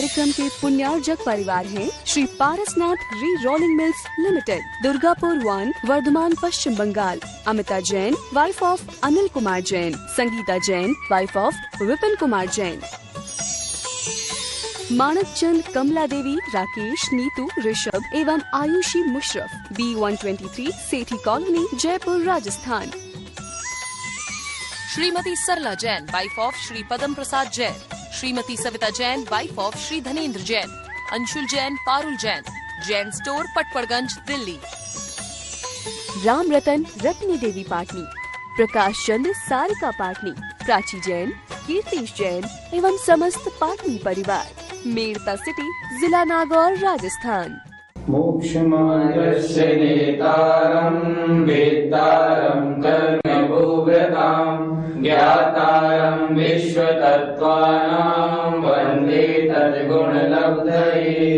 कार्यक्रम के पुण्यार्जक परिवार हैं Shri Parasnath re rolling mills limited, Durgapur 1, Bardhaman, Paschim Bengal. Amita Jain, wife of Anil Kumar Jain. Sangeeta Jain, wife of Vipin Kumar Jain. Manak Chand, Kamla Devi, Rakesh, Neetu, Rishabh एवं Ayushi Musharraf, B123, Sethi colony, Jaipur, Rajasthan. Shrimati Sarla Jain, wife of Shri Padam Prasad Jain. Shrimati Savita Jain, wife of Shri Dhanendra Jain. Anshul Jain, Parul Jain, Jain store, Patparganj, Delhi. Ram Ratan, Ratni देवी पाटनी। प्रकाश चंद्र, सारिका पाटनी। प्राची जैन, कीर्तिश जैन एवं समस्त पाटनी परिवार, मेड़ता सिटी, जिला नागौर, राजस्थान। मोक्षमार्गस्य नेतारं वेत्तारं कर्मभूभृतां ज्ञातारं विश्वतत्त्वानां वन्दे तद्गुणलब्धये।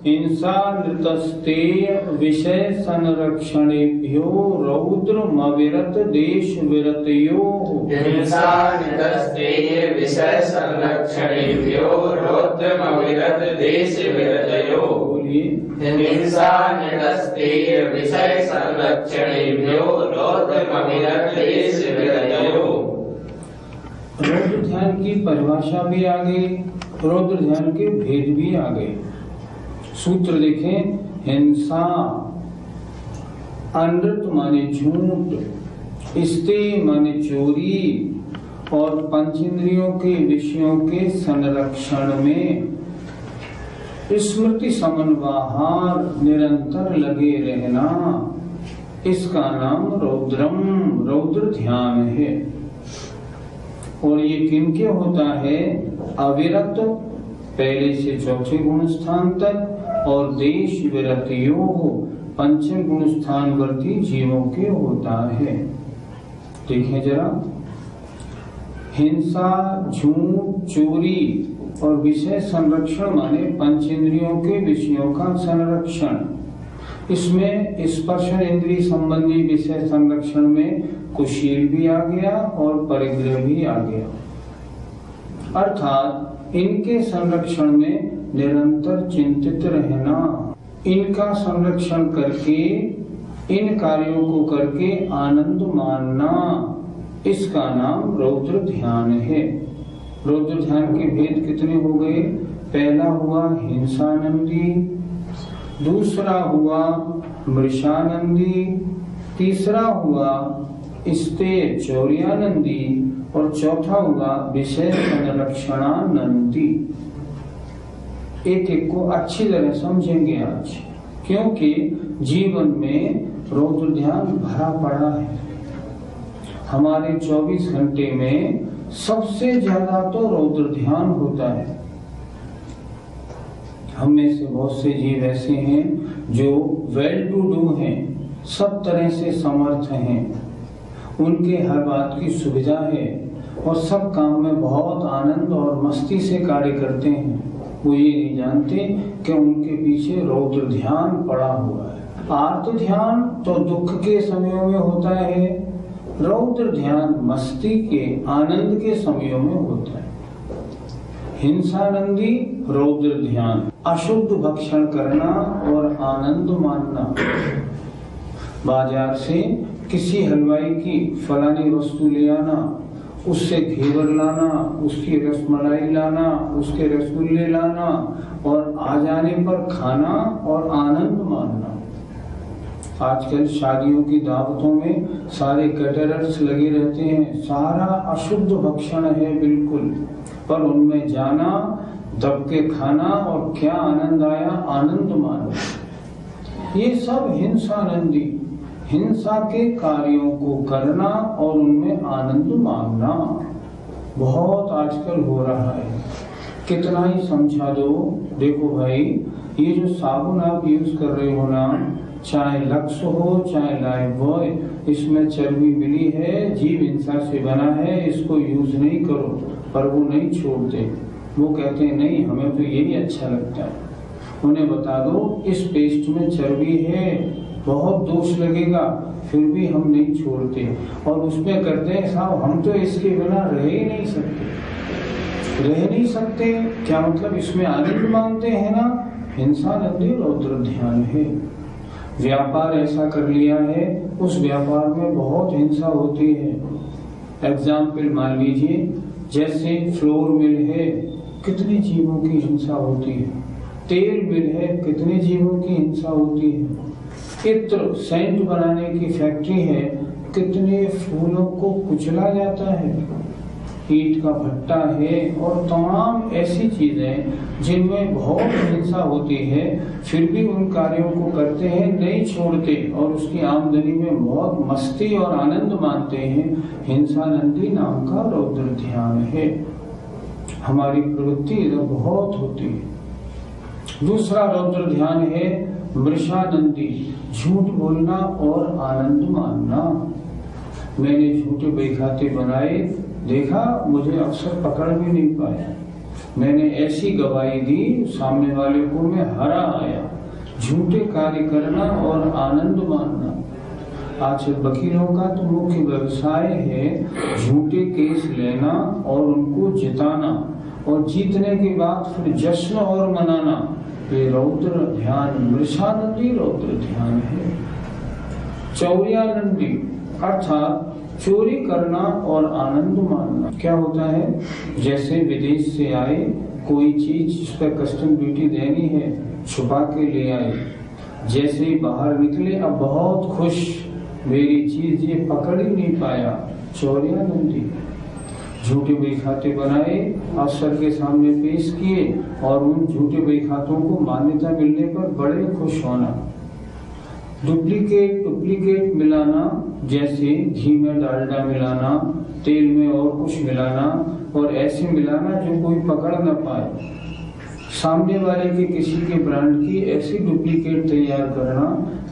हिंसानृतस्तेय विषय संरक्षणेभ्यो रौद्रमविरत देश विरतयोः। हिंसानृतस्तेय विषय संरक्षणेभ्यो रौद्रमविरत देश विरतयोः। हिंसानृतस्तेय विषय संरक्षणेभ्यो रौद्रमविरत देश विरतयोः। रौद्र ध्यान की परिभाषा भी आ गई, रौद्र ध्यान के भेद भी आ गए। सूत्र देखें, हिंसा, अनृत माने झूठ, स्ते माने चोरी और पंचेंद्रियों के विषयों के संरक्षण में स्मृति समन्वाहार निरंतर लगे रहना, इसका नाम रौद्र ध्यान है। और ये किनके होता है? अविरत, पहले से चौथे गुण स्थान तक, और देश विरतियों पंचम गुण स्थान वर्ती जीवों के होता है। देखें जरा, हिंसा, झूठ, चोरी और विषय संरक्षण माने पंचेंद्रियों के विषयों का संरक्षण। इसमें स्पर्श इंद्रिय संबंधी विषय संरक्षण में कुशील भी आ गया और परिग्रह भी आ गया। अर्थात इनके संरक्षण में निरंतर चिंतित रहना, इनका संरक्षण करके, इन कार्यों को करके आनंद मानना, इसका नाम रौद्र ध्यान है। रौद्र ध्यान के भेद कितने हो गए? पहला हुआ हिंसानंदी, दूसरा हुआ मृषानंदी, तीसरा हुआ स्ते चौर्यानंदी और चौथा हुआ विषय संरक्षणानंदी। एक एक को अच्छी तरह समझेंगे आज, क्योंकि जीवन में रौद्र ध्यान भरा पड़ा है। हमारे 24 घंटे में सबसे ज्यादा तो रौद्र ध्यान होता है। हम में से बहुत से जीव ऐसे हैं जो वेल टू डू हैं, सब तरह से समर्थ हैं, उनके हर बात की सुविधा है और सब काम में बहुत आनंद और मस्ती से कार्य करते हैं। वो ये नहीं जानते कि उनके पीछे रौद्र ध्यान पड़ा हुआ है। आर्त ध्यान तो दुख के समयों में होता है, रौद्र ध्यान मस्ती के, आनंद के समयों में होता है। हिंसानंदी रौद्र ध्यान, अशुद्ध भक्षण करना और आनंद मानना। बाजार से किसी हलवाई की फलानी वस्तु ले आना, उससे घेवर लाना, उसकी रसमलाई लाना, उसके रसगुल्ले लाना और आ जाने पर खाना और आनंद मानना। आजकल शादियों की दावतों में सारे कैटरर्स लगे रहते हैं, सारा अशुद्ध भक्षण है बिल्कुल, पर उनमें जाना, दब के खाना और क्या आनंद आया, आनंद मानना। ये सब हिंसानंदी, हिंसा के कार्यों को करना और उनमें आनंद मांगना बहुत आजकल हो रहा है। कितना ही समझा दो। देखो भाई, ये जो साबुन आप यूज कर रहे हो ना, चाहे लक्स हो चाहे लाइफबॉय, इसमें चर्बी मिली है, जीव हिंसा से बना है, इसको यूज नहीं करो। पर वो नहीं छोड़ते, वो कहते हैं नहीं, हमें तो यही अच्छा लगता है। उन्हें बता दो इस पेस्ट में चर्बी है, बहुत दोष लगेगा, फिर भी हम नहीं छोड़ते और उसमें करते हैं साहब हम तो इसके बिना रह ही नहीं सकते। रह नहीं सकते, क्या मतलब इसमें आनंद मानते हैं ना, हिंसा नंदी रौद्र ध्यान है। व्यापार ऐसा कर लिया है, उस व्यापार में बहुत हिंसा होती है। एग्जाम्पल मान लीजिए, जैसे फ्लोर मिल है, कितने जीवों की हिंसा होती है। तेल मिल है, कितने जीवों की हिंसा होती है। इत्र सेंट बनाने की फैक्ट्री है, कितने फूलों को कुचला जाता है। ईट का भट्टा है और तमाम ऐसी चीजें जिनमें बहुत हिंसा होती है, फिर भी उन कार्यों को करते हैं, नहीं छोड़ते और उसकी आमदनी में बहुत मस्ती और आनंद मानते हैं। हिंसा नंदी नाम का रौद्र ध्यान है। हमारी प्रवृत्ति इधर बहुत होती है। दूसरा रौद्र ध्यान है मृषानंदी, झूठ बोलना और आनंद मानना। मैंने झूठे बैखाते बनाए, देखा मुझे अक्सर पकड़ भी नहीं पाया। मैंने ऐसी गवाही दी, सामने वाले को मैं हरा आया। झूठे कार्य करना और आनंद मानना। आज वकीलों का तो मुख्य व्यवसाय है झूठे केस लेना और उनको जिताना, और जीतने के बाद फिर जश्न और मनाना। ये रौद्र ध्यान, मृषानंदी रौद्र ध्यान है। चौर्यानंदी अर्थात चोरी करना और आनंद मानना। क्या होता है, जैसे विदेश से आए, कोई चीज जिस पर कस्टम ड्यूटी देनी है छुपा के ले आए, जैसे ही बाहर निकले अब बहुत खुश, मेरी चीज ये पकड़ ही नहीं पाया। चौर्यानंदी। झूठे बैखाते बनाए, अफसर के सामने पेश किए और उन झूठे बैखातों को मान्यता मिलने पर बड़े खुश होना। डुप्लीकेट मिलाना, जैसे घी में डालडा मिलाना, तेल में और कुछ मिलाना, और ऐसे मिलाना जो कोई पकड़ न पाए। सामने वाले के किसी के ब्रांड की ऐसी डुप्लीकेट तैयार करना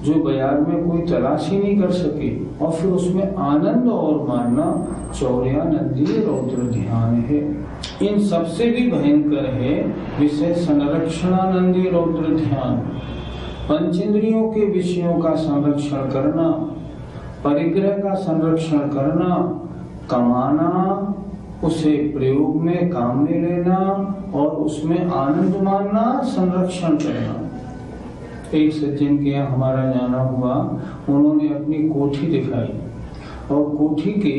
जो बाजार में कोई तलाश ही नहीं कर सके, और फिर उसमें आनंद और मानना। चौर्यानंदी रौद्र ध्यान है। इन सबसे भी भयंकर है विषय संरक्षणानंदी रौद्र ध्यान। पंचेंद्रियों के विषयों का संरक्षण करना, परिग्रह का संरक्षण करना, कमाना, उसे प्रयोग में काम में लेना और उसमें आनंद मानना, संरक्षण करना। एक सज्जन के यहाँ हमारा जाना हुआ, उन्होंने अपनी कोठी दिखाई और कोठी के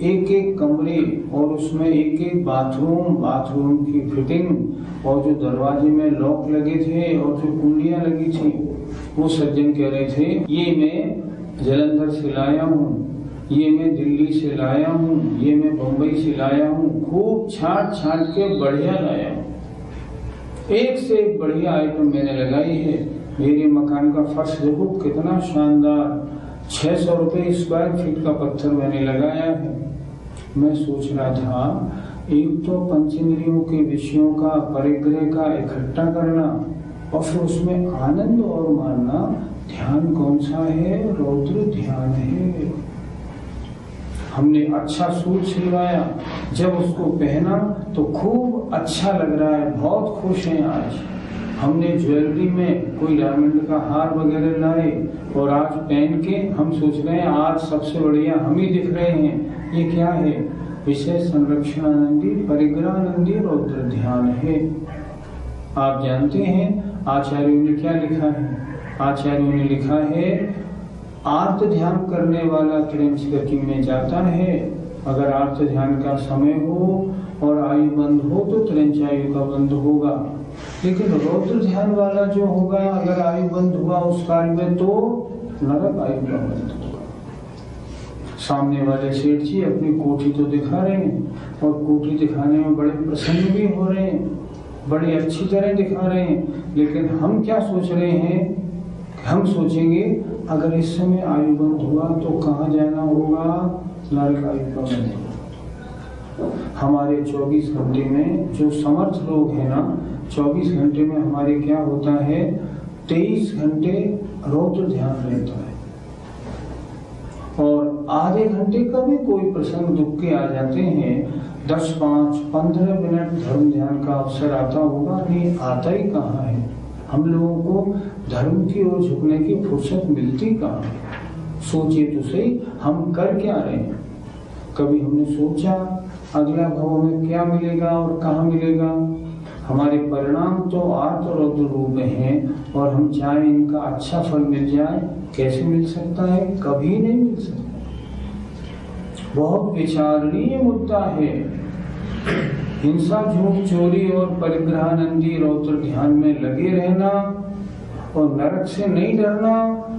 एक एक कमरे और उसमें एक एक बाथरूम की फिटिंग और जो दरवाजे में लॉक लगे थे और जो कुंडियां लगी थी, वो सज्जन कह रहे थे ये मैं जलंधर से लाया हूँ, ये मैं दिल्ली से लाया हूँ, ये मैं बम्बई से लाया हूँ, खूब छाट के बढ़िया लाया हूँ। एक से एक बढ़िया आइटम मैंने लगाई है। मेरे मकान का फर्श देखो कितना शानदार, 600 रुपए स्क्वायर फीट का पत्थर मैंने लगाया है। मैं सोच रहा था, एक तो पंचेंद्रियों के विषयों का, परिग्रह का इकट्ठा करना और फिर उसमें आनंद और मानना, ध्यान कौन सा है? रौद्र ध्यान है। हमने अच्छा सूट सिलवाया, जब उसको पहना तो खूब अच्छा लग रहा है, बहुत खुश हैं आज। हमने ज्वेलरी में कोई डायमंड का हार वगैरह लाए और आज पहन के हम सोच रहे हैं आज सबसे बढ़िया हम ही दिख रहे हैं। ये क्या है? विषय संरक्षणानंदी परिग्रहानंदी रौद्र ध्यान है। आप जानते हैं आचार्यों ने क्या लिखा है? आचार्यों ने लिखा है, आर्त ध्यान करने वाला त्रयंच गति में जाता है। अगर आर्त ध्यान का समय हो और आयु बंद हो तो त्रयंच आयु का बंद होगा, लेकिन रौद्र ध्यान वाला जो होगा, अगर आयु बंद हुआ उस काल में तो नरक आयु का बंद होगा। सामने वाले सेठ जी अपनी कोठी तो दिखा रहे हैं और कोठी दिखाने में बड़े प्रसन्न भी हो रहे हैं, बड़ी अच्छी तरह दिखा रहे हैं, लेकिन हम क्या सोच रहे हैं? हम सोचेंगे अगर इस समय आयु बंद हुआ तो कहाँ जाना होगा? नरक आयु का बंद होगा। हमारे 24 घंटे में जो समर्थ लोग हैं ना, 24 घंटे में हमारे क्या होता है? 23 घंटे रौद्र ध्यान रहता है और आधे घंटे का भी कोई प्रसंग दुख के आ जाते हैं। 10, 5, 15 मिनट धर्म ध्यान का अवसर आता होगा, नहीं आता ही कहाँ है। हम लोगों को धर्म की ओर झुकने की फुर्सत मिलती कहाँ है? सोचिए तो सही, हम कर क्या रहे हैं? कभी हमने सोचा अगला भव में क्या मिलेगा और कहाँ मिलेगा। हमारे परिणाम तो आर्त रौद्र रूप हैं और हम चाहे इनका अच्छा फल मिल जाए, कैसे मिल सकता है, कभी नहीं मिल सकता। बहुत विचारणीय मुद्दा है। हिंसा, झूठ, चोरी और परिग्रहानंदी रौद्र ध्यान में लगे रहना और नरक से नहीं डरना,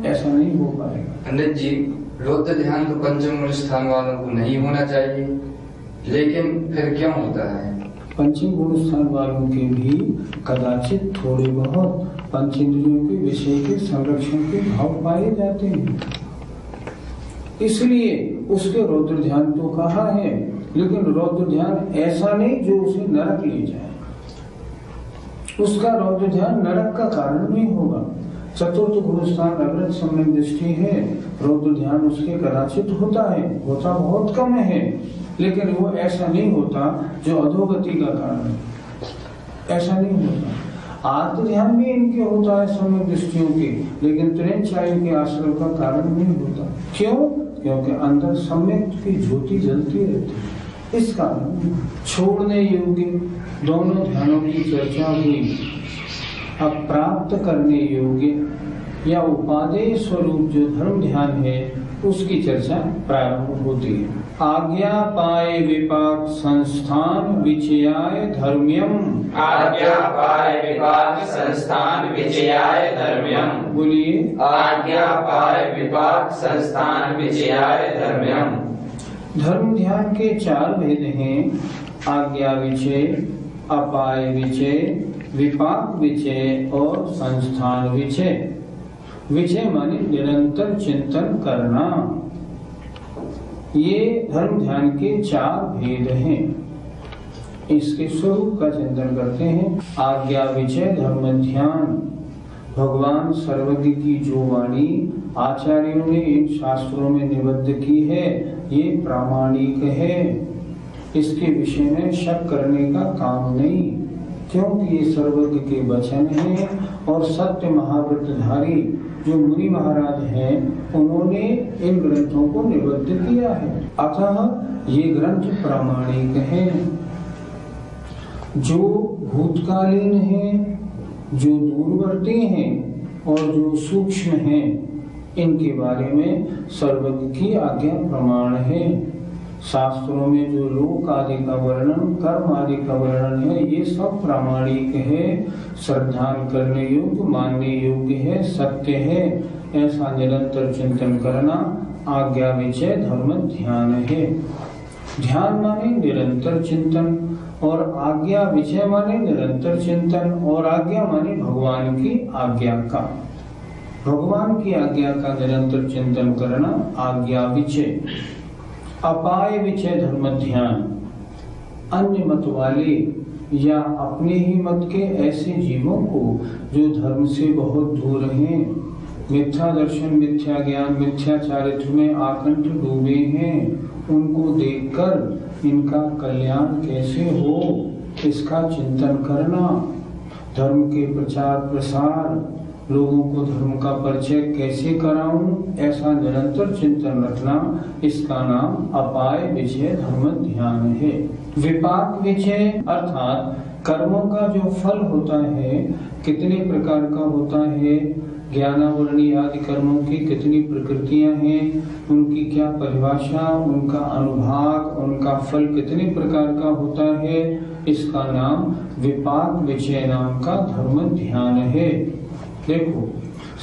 ऐसा नहीं हो पाएगा। पंडित जी, रौद्र ध्यान तो पंचम मूल स्थान वालों को नहीं होना चाहिए, लेकिन फिर क्यों होता है? पंचम गुण स्थान वालों के भी कदाचित थोड़े बहुत पंचेंद्रियों के विषय के संरक्षण के भाव पाए जाते हैं, इसलिए उसके रौद्र ध्यान तो कहा है, लेकिन रौद्र ध्यान ऐसा नहीं जो उसे नरक ले जाए। उसका रौद्र ध्यान नरक का कारण नहीं होगा। चतुर्थ गुरुस्थान अग्रज सम्यक दृष्टि है, रौद्र ध्यान उसके कदाचित होता है, होता बहुत कम है, लेकिन वो ऐसा नहीं होता जो अधोगति का कारण है, ऐसा नहीं होता। आत्म ध्यान भी इनके होता है सम्यक दृष्टियों के, लेकिन त्रिंचायु के आश्रम का कारण नहीं होता। क्यों? क्योंकि अंदर सम्यक की ज्योति जलती रहती है। इस कारण छोड़ने योग्य दोनों ध्यानों की चर्चा हुई। अब प्राप्त करने योग्य या उपादेय स्वरूप जो धर्म ध्यान है, उसकी चर्चा प्रारंभ होती है। आज्ञा पाए विपाक संस्थान विचयाय धर्म्यम। आज्ञा पाए विपाक संस्थान विचयाय धर्म्यम। बोलिए, आज्ञा पाए विपाक संस्थान विचयाय धर्म्यम। धर्म ध्यान के 4 भेद हैं, आज्ञा विचय, अपाय विचय, विपाक विचय और संस्थान विचय। विचय माने निरंतर चिंतन करना। ये धर्म ध्यान के 4 भेद हैं। इसके स्वरूप का चिंतन करते हैं। आज्ञा विचय धर्म ध्यान, भगवान सर्वज्ञ की जो वाणी आचार्यों ने इन शास्त्रों में निबद्ध की है, ये प्रामाणिक है। इसके विषय में शक करने का काम नहीं, क्योंकि ये सर्वज्ञ के वचन हैं और सत्य महाव्रतधारी जो मुनि महाराज हैं, उन्होंने इन ग्रंथों को निबद्ध किया है। अतः ये ग्रंथ प्रामाणिक हैं। जो भूतकालीन हैं, जो दूरवर्ती हैं और जो सूक्ष्म हैं, इनके बारे में सर्वज्ञ की आज्ञा प्रमाण है। शास्त्रों में जो लोक आदि का वर्णन, कर्म आदि का वर्णन है, ये सब प्रामाणिक है, श्रद्धान करने योग्य, मानने योग्य है, सत्य है। ऐसा निरंतर चिंतन करना आज्ञा विचय धर्म ध्यान है। ध्यान माने निरंतर चिंतन और आज्ञा विचय माने निरंतर चिंतन और आज्ञा माने भगवान की आज्ञा का, भगवान की आज्ञा का निरंतर चिंतन करना आज्ञा विचय। अपाय विचय धर्म ध्यान, अन्य मत वाले या अपने ही मत के ऐसे जीवों को जो धर्म से बहुत दूर हैं, मिथ्या दर्शन, मिथ्या ज्ञान, मिथ्या चारित्र में आकंठ डूबे हैं, उनको देखकर इनका कल्याण कैसे हो, इसका चिंतन करना। धर्म के प्रचार प्रसार, लोगों को धर्म का परिचय कैसे कराऊं, ऐसा निरंतर चिंतन रखना, इसका नाम अपाय विचय धर्म ध्यान है। विपाक विचय अर्थात कर्मों का जो फल होता है, कितने प्रकार का होता है, ज्ञानावरणी आदि कर्मों की कितनी प्रकृतियां हैं, उनकी क्या परिभाषा, उनका अनुभाग, उनका फल कितने प्रकार का होता है, इसका नाम विपाक विचय नाम का धर्म ध्यान है। देखो,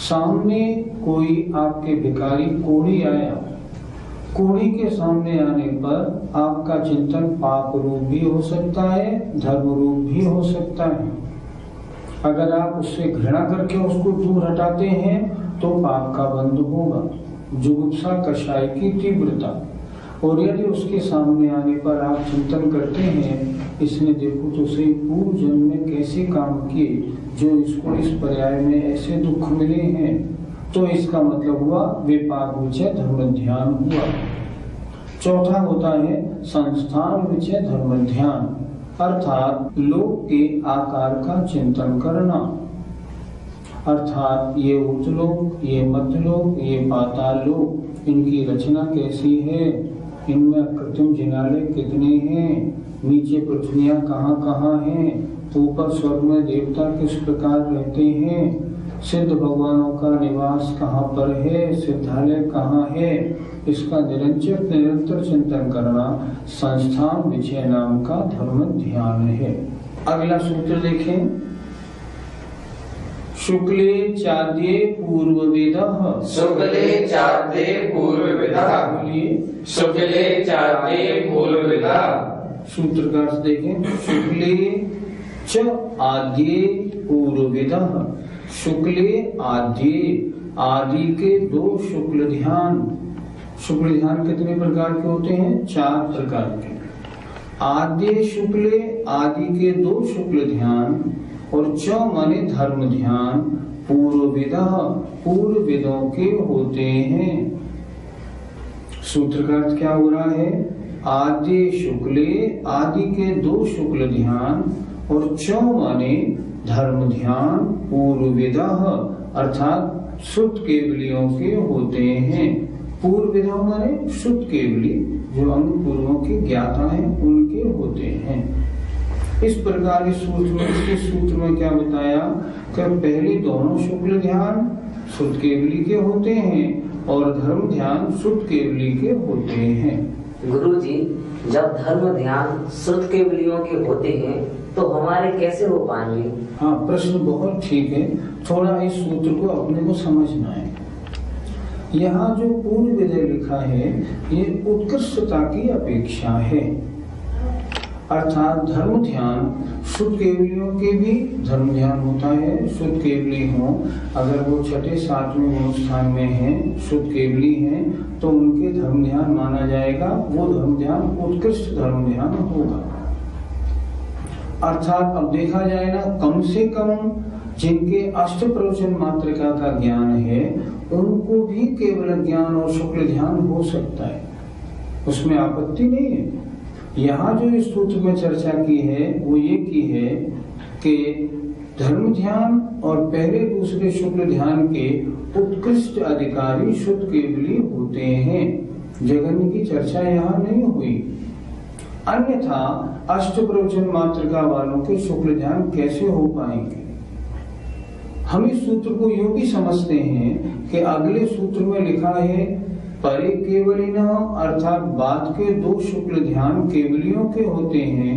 सामने कोई आपके भिखारी कोढ़ी आया, कोढ़ी के सामने आने पर आपका चिंतन पाप रूप भी हो सकता है, धर्म रूप भी हो सकता है। अगर आप उससे घृणा करके उसको दूर हटाते हैं तो पाप का बंध होगा, जुगुप्सा कषाय की तीव्रता। और यदि उसके सामने आने पर आप चिंतन करते हैं, इसने देखो तो सही पूर्व जन्म में कैसे काम किए जो इसको इस पर्याय में ऐसे दुख मिले हैं, तो इसका मतलब हुआ विपाक विचय धर्म ध्यान हुआ। चौथा होता है संस्थान विचय धर्म ध्यान, अर्थात लोक के आकार का चिंतन करना, अर्थात ये उच्चलोक, ये मध्यलोक, ये पाताल लोक, इनकी रचना कैसी है, इनमें कृत्रिम जिनालय कितने हैं, नीचे पृथ्वियां कहाँ कहाँ हैं, ऊपर स्वर्ग में देवता किस प्रकार रहते हैं, सिद्ध भगवानों का निवास कहाँ पर है, सिद्धालय कहाँ है, इसका निरंतर चिंतन करना संस्थान विजय नाम का धर्म ध्यान है। अगला सूत्र देखें, शुक्ले चाद्ये पूर्ववेदः। शुक्ले चाद्ये पूर्ववेदः। बोलिए, शुक्ले चाद्ये पूर्ववेदः। सूत्र का अर्थ देखें, शुक्ले च आद्ये पूर्ववेदः। शुक्ले आद्ये, आदि के दो शुक्ल ध्यान। शुक्ल ध्यान कितने प्रकार के होते हैं? 4 प्रकार के। आद्य शुक्ले, आदि के दो शुक्ल ध्यान, और च माने धर्म ध्यान, पूर्वविदः, पूर्व वेदों के होते हैं। सूत्र का अर्थ क्या हो रहा है? आद्य शुक्ले, आदि के दो शुक्ल ध्यान, और च माने धर्म ध्यान, पूर्वविदः अर्थात शुद्ध केवलियों के होते हैं। पूर्वविदः माने शुद्ध केवली, जो अंग पूर्वों के ज्ञाता हैं उनके होते हैं। इस प्रकार इस सूत्र में क्या बताया कि पहले दोनों शुक्ल ध्यान शुद्ध केवली के होते हैं और धर्म ध्यान शुद्ध केवली के होते हैं। गुरुजी, जब धर्म ध्यान शुद्ध केवलियों के होते हैं तो हमारे कैसे हो पाएंगे? हाँ, प्रश्न बहुत ठीक है। थोड़ा इस सूत्र को अपने को समझना है। यहाँ जो पूर्व विदय लिखा है ये उत्कृष्टता की अपेक्षा है, अर्थात धर्म ध्यान शुद्ध केवलियों के भी धर्म ध्यान होता है। शुद्ध केवली हो, अगर वो 6ठे 7वें गुणस्थान में हैं, शुद्ध केवली हैं, तो उनके धर्म ध्यान माना जाएगा। वो धर्म ध्यान उत्कृष्ट धर्म ध्यान होगा। अर्थात अब देखा जाए ना, कम से कम जिनके अष्ट प्रवचन मात्रिका का ज्ञान है उनको भी केवल ज्ञान और शुक्ल ध्यान हो सकता है, उसमें आपत्ति नहीं है। यहाँ जो इस सूत्र में चर्चा की है वो ये की है कि धर्म ध्यान और पहले दूसरे शुक्ल ध्यान के उत्कृष्ट अधिकारी शुद्ध केवली होते हैं। जगन्य की चर्चा यहाँ नहीं हुई। अन्यथा अष्ट प्रवचन मात्रिका वालों के शुक्ल ध्यान कैसे हो पाएंगे? हम इस सूत्र को यूं भी समझते हैं कि अगले सूत्र में लिखा है परे केवलिनः, अर्थात बाद के दो शुक्ल ध्यान केवलियों के होते हैं।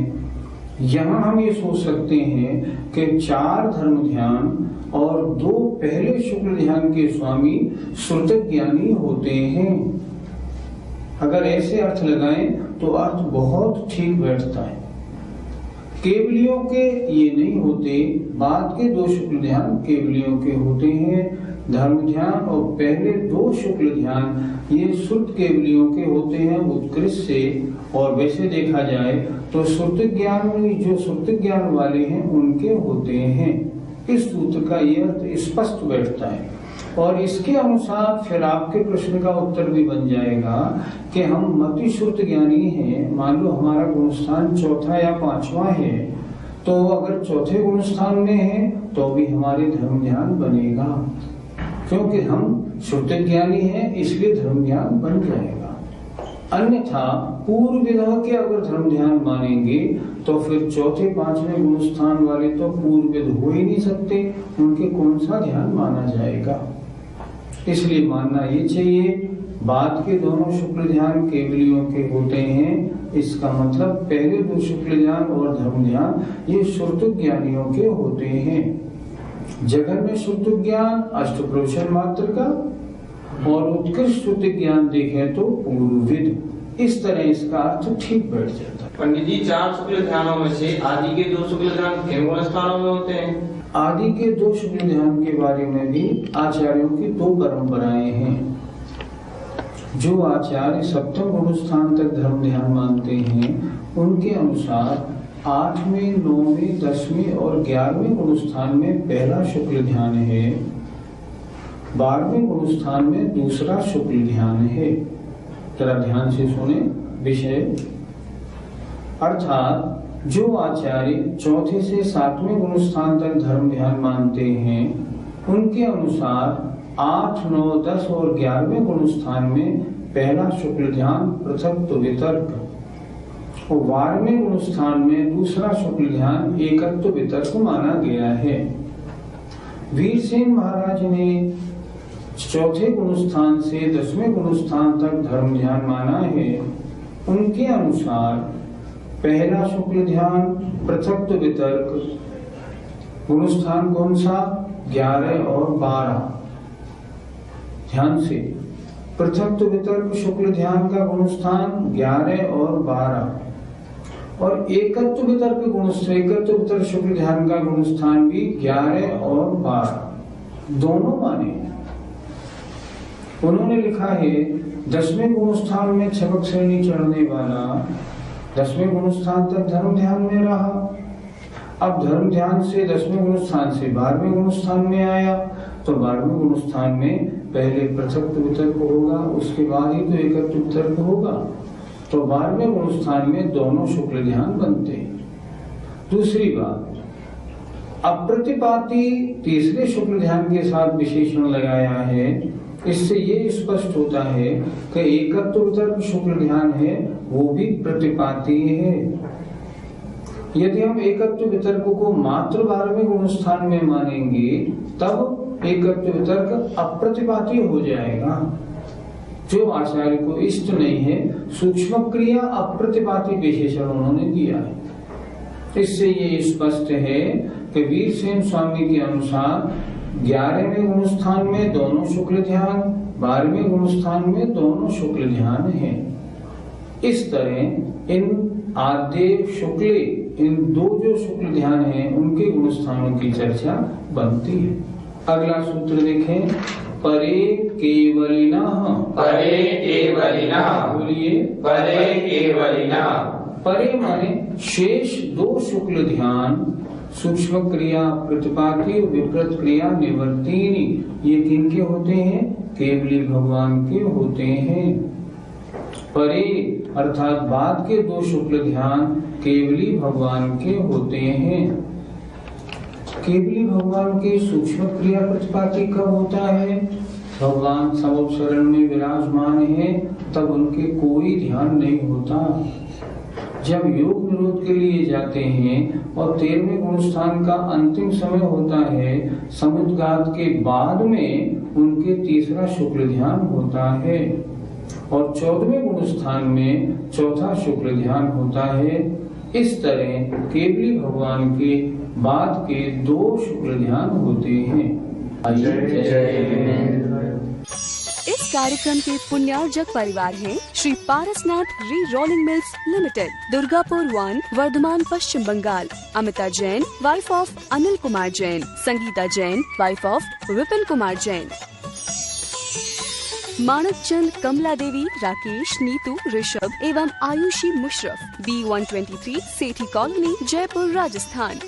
यहाँ हम ये सोच सकते हैं कि 4 धर्म ध्यान और 2 पहले शुक्ल ध्यान के स्वामी श्रुत ज्ञानी होते हैं। अगर ऐसे अर्थ लगाएं तो अर्थ बहुत ठीक बैठता है। केवलियों के ये नहीं होते, बाद के 2 शुक्ल ध्यान केवलियों के होते हैं। धर्म ध्यान और पहले 2 शुक्ल ध्यान ये शुद्ध केवलियों के होते हैं उत्कृष्ट से। और वैसे देखा जाए तो शुद्ध ज्ञान में जो शुद्ध ज्ञान वाले हैं उनके होते हैं। इस सूत्र का ये अर्थ स्पष्ट बैठता है। और इसके अनुसार फिर आपके प्रश्न का उत्तर भी बन जाएगा कि हम मति शुद्ध ज्ञानी हैं। मान लो हमारा गुणस्थान 4था या 5वां है, तो अगर 4थे गुणस्थान में है तो भी हमारे धर्म ध्यान बनेगा, क्योंकि हम शुद्ध ज्ञानी हैं, इसलिए धर्म ध्यान बन जाएगा। अन्यथा पूर्व विदः के अगर धर्म ध्यान मानेंगे तो फिर 4थे 5वें गुणस्थान वाले तो पूर्व विद हो ही नहीं सकते, उनके कौन सा ध्यान माना जाएगा। इसलिए मानना ये चाहिए बाद के दोनों शुक्ल ध्यान केवलियों के होते हैं। इसका मतलब पहले 2 शुक्ल ध्यान और धर्म ध्यान ये शुद्ध ज्ञानियों के होते हैं। जगन में शुद्ध ज्ञान अष्ट प्रवचन मात्र का और उत्कृष्ट शुद्ध ज्ञान देखें तो पूर्वविद। इस तरह इसका अर्थ ठीक बैठ जाता है। पंडित जी, 4 शुक्ल ध्यानों में से आदि के 2 शुक्ल ध्यान किन गुणस्थानों में होते हैं? आदि के 2 शुक्ल ध्यान के बारे में भी आचार्यों की 2 परंपराएं हैं। जो आचार्य 7वें गुणस्थान तक धर्म ध्यान मानते हैं उनके अनुसार 8वें, 9वें, 10वें और 11वें गुणस्थान में पहला शुक्ल ध्यान है, 12वें गुणस्थान में दूसरा शुक्ल ध्यान है। जरा ध्यान से सुने विषय। अर्थात जो आचार्य 4थे से 7वें गुणस्थान तक धर्म ध्यान मानते हैं उनके अनुसार 8, 9, 10 और 11वें गुणस्थान में पहला शुक्ल ध्यान पृथक वितर्क, और 12वें गुणस्थान में दूसरा शुक्ल ध्यान एकत्व वितर्क माना गया है। वीरसेन महाराज ने चौथे गुणस्थान से 10वें गुणस्थान तक धर्म ध्यान माना है। उनके अनुसार पहला शुक्ल ध्यान पृथक वितर्क, गुणस्थान कौन सा? 11 और 12। ध्यान से, पृथक वितर्क शुक्ल ध्यान का गुणस्थान 11 और 12, और एकत्व वितर्क शुक्ल ध्यान का गुणस्थान भी 11 और 12 दोनों माने। उन्होंने लिखा है 10वें गुणस्थान में छपक श्रेणी चढ़ने वाला 10वें गुणस्थान तक धर्म ध्यान में रहा। अब धर्म ध्यान से 10वें गुणस्थान से 12वें गुणस्थान में आया, तो 12वें गुणस्थान में पहले पृथक वितर्क होगा, उसके बाद ही तो एकत्व वितर्क होगा। तो 12वें गुणस्थान में दोनों शुक्ल ध्यान बनते हैं। दूसरी बात, अप्रतिपाती तीसरे शुक्ल ध्यान के साथ विशेषण लगाया है। इससे ये स्पष्ट होता है कि एकत्व वितर्क शुक्ल ध्यान है वो भी प्रतिपाती है। यदि हम एकत्व वितर्क को मात्र 12वें गुणस्थान में मानेंगे तब एकत्व वितर्क अप्रतिपाती हो जाएगा, जो आचार्य को इष्ट नहीं है। सूक्ष्म क्रिया अप्रतिपाती विशेषण उन्होंने दिया है। इससे ये स्पष्ट है कि वीरसेन स्वामी के अनुसार 11वें गुणस्थान में दोनों शुक्ल ध्यान, 12वें गुणस्थान में दोनों शुक्ल ध्यान है। इस तरह इन आद्य शुक्ल, इन दो जो शुक्ल ध्यान हैं उनके गुणस्थानों की चर्चा बनती है। अगला सूत्र देखें, परे केवलिनः। परे केवलिनः। बोलिए, परे केवलिनः। परे माने शेष दो शुक्ल ध्यान, सूक्ष्म क्रिया प्रतिपाती, विपरीत क्रिया निवर्तिनी, ये किनके होते हैं? केवली भगवान के होते हैं। परे अर्थात बाद के दो शुक्ल ध्यान केवली भगवान के होते हैं। केवली भगवान के सूक्ष्म क्रिया प्रतिपाती कब होता है? भगवान सब शरण में विराजमान है, तब उनके कोई ध्यान नहीं होता। जब योग निरोध के लिए जाते हैं और 13वें गुणस्थान का अंतिम समय होता है, समुद्घात के बाद में उनके तीसरा शुक्ल ध्यान होता है, और 14वें गुणस्थान में चौथा शुक्ल ध्यान होता है। इस तरह केवली भगवान के बाद के दो शुक्ल ध्यान होते हैं। इस कार्यक्रम के पुण्यार्जक परिवार हैं Shri Parasnath re rolling mills limited, Durgapur 1, Bardhaman, Paschim Bengal. Amita Jain, wife of Anil Kumar Jain. Sangeeta Jain, wife of Vipin Kumar Jain. Manak Chand, Kamla Devi, Rakesh, Neetu, Rishabh एवं Ayushi Musharraf, B123, Sethi colony, Jaipur, Rajasthan.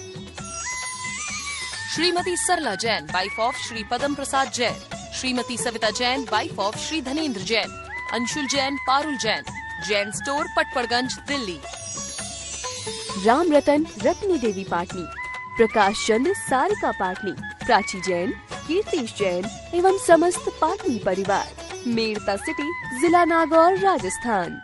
Shrimati Sarla Jain, wife of Shri Padam Prasad Jain. Shrimati Savita Jain, wife of Shri Dhanendra Jain. Anshul Jain, Parul Jain, Jain store, Patparganj, Delhi. Ram Ratan, Ratni देवी पाटनी। प्रकाश चंद, सारिका पाटनी। प्राची जैन, कीर्तिश जैन एवं समस्त पाटनी परिवार। मेड़ता सिटी, जिला नागौर, राजस्थान।